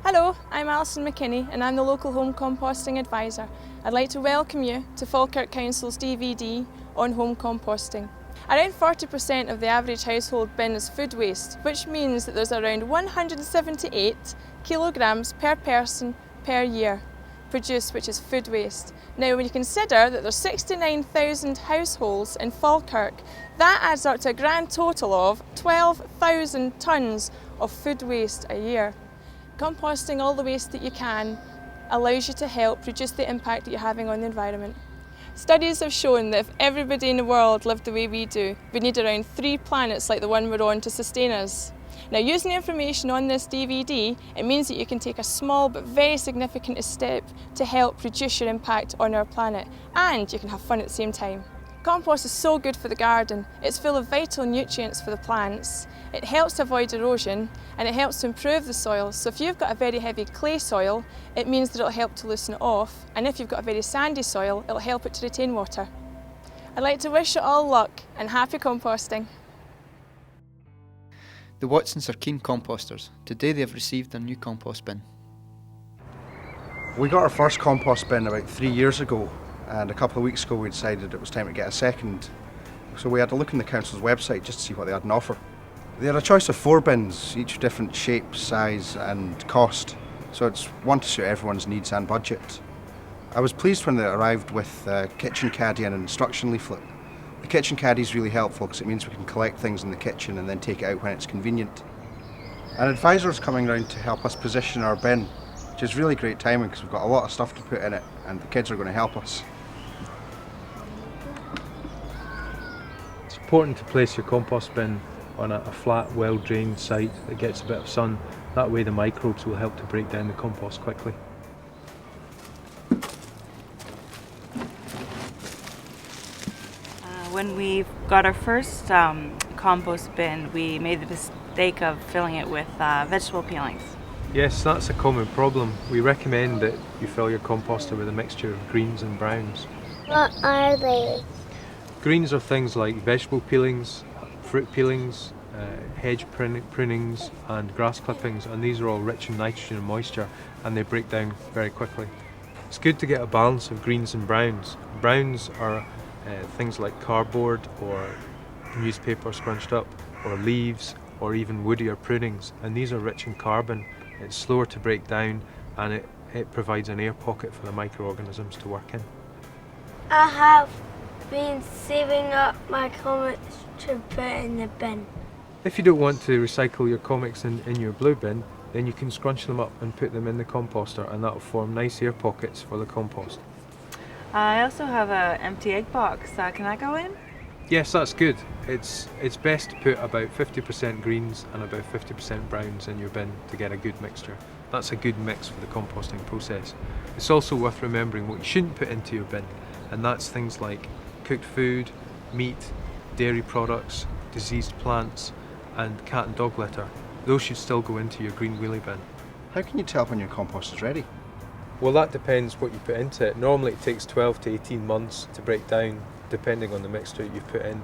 Hello, I'm Alison McKinney and I'm the local home composting advisor. I'd like to welcome you to Falkirk Council's DVD on home composting. Around 40% of the average household bin is food waste, which means that there's around 178 kilograms per person per year produced, which is food waste. Now when you consider that there's 69,000 households in Falkirk, that adds up to a grand total of 12,000 tonnes of food waste a year. Composting all the waste that you can allows you to help reduce the impact that you're having on the environment. Studies have shown that if everybody in the world lived the way we do, we'd need around 3 planets like the one we're on to sustain us. Now, using the information on this DVD, it means that you can take a small but very significant step to help reduce your impact on our planet, and you can have fun at the same time. Compost is so good for the garden. It's full of vital nutrients for the plants. It helps to avoid erosion and it helps to improve the soil. So if you've got a very heavy clay soil, it means that it'll help to loosen it off. And if you've got a very sandy soil, it'll help it to retain water. I'd like to wish you all luck and happy composting. The Watsons are keen composters. Today they have received their new compost bin. We got our first compost bin about 3 years ago, and a couple of weeks ago we decided it was time to get a second. So we had a look on the council's website just to see what they had on offer. They had a choice of 4 bins, each different shape, size and cost, so it's one to suit everyone's needs and budget. I was pleased when they arrived with a kitchen caddy and an instruction leaflet. The kitchen caddy is really helpful because it means we can collect things in the kitchen and then take it out when it's convenient. An advisor is coming round to help us position our bin, which is really great timing because we've got a lot of stuff to put in it and the kids are going to help us. It's important to place your compost bin on a flat, well-drained site that gets a bit of sun. That way the microbes will help to break down the compost quickly. When we got our first compost bin, we made the mistake of filling it with vegetable peelings. Yes, that's a common problem. We recommend that you fill your composter with a mixture of greens and browns. What are they? Greens are things like vegetable peelings, fruit peelings, hedge prunings and grass clippings, and these are all rich in nitrogen and moisture and they break down very quickly. It's good to get a balance of greens and browns. Browns are things like cardboard or newspaper scrunched up or leaves or even woodier prunings, and these are rich in carbon. It's slower to break down and it provides an air pocket for the microorganisms to work in. I have been saving up my comics to put in the bin. If you don't want to recycle your comics in your blue bin, then you can scrunch them up and put them in the composter, and that will form nice air pockets for the compost. I also have an empty egg box. Can that go in? Yes, that's good. It's best to put about 50% greens and about 50% browns in your bin to get a good mixture. That's a good mix for the composting process. It's also worth remembering what you shouldn't put into your bin, and that's things like cooked food, meat, dairy products, diseased plants and cat and dog litter. Those should still go into your green wheelie bin. How can you tell when your compost is ready? Well, that depends what you put into it. Normally it takes 12 to 18 months to break down depending on the mixture you've put in,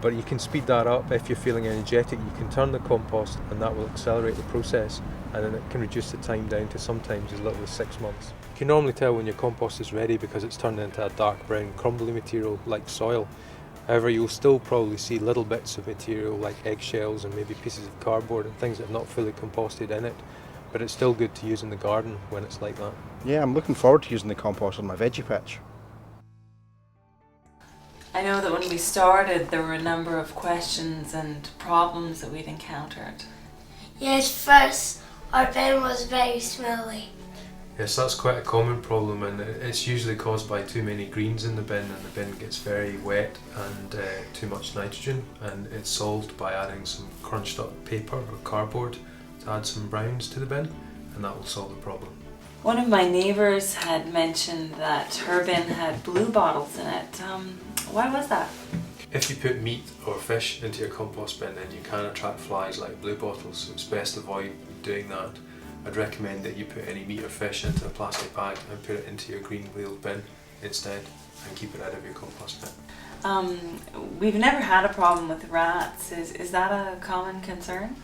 but you can speed that up. If you're feeling energetic, you can turn the compost and that will accelerate the process, and then it can reduce the time down to sometimes as little as 6 months. You can normally tell when your compost is ready because it's turned into a dark brown crumbly material like soil. However, you'll still probably see little bits of material like eggshells and maybe pieces of cardboard and things that have not fully composted in it, but it's still good to use in the garden when it's like that. Yeah, I'm looking forward to using the compost on my veggie patch. I know that when we started there were a number of questions and problems that we'd encountered. Yes, first our bin was very smelly. Yes, that's quite a common problem, and it's usually caused by too many greens in the bin, and the bin gets very wet and too much nitrogen, and it's solved by adding some crunched up paper or cardboard to add some browns to the bin, and that will solve the problem. One of my neighbours had mentioned that her bin had blue bottles in it. Why was that? If you put meat or fish into your compost bin, then you can attract flies like blue bottles, so it's best to avoid doing that. I'd recommend that you put any meat or fish into a plastic bag and put it into your green wheeled bin instead, and keep it out of your compost bin. We've never had a problem with rats. Is that a common concern?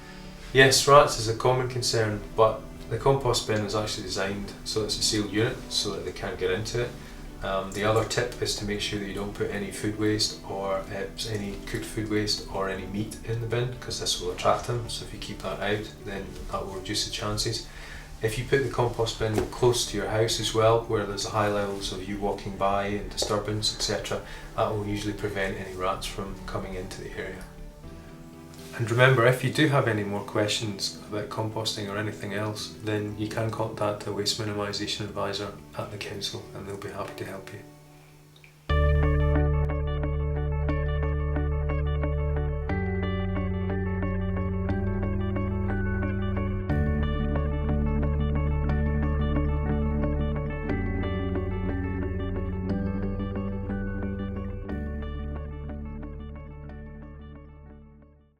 Yes, rats is a common concern, but The compost bin is actually designed so it's a sealed unit so that they can't get into it. The other tip is to make sure that you don't put any food waste or any cooked food waste or any meat in the bin, because this will attract them. So if you keep that out, then that will reduce the chances. If you put the compost bin close to your house as well, where there's high levels of you walking by and disturbance, etc., that will usually prevent any rats from coming into the area. And remember, if you do have any more questions about composting or anything else, then you can contact a waste minimisation advisor at the council and they'll be happy to help you.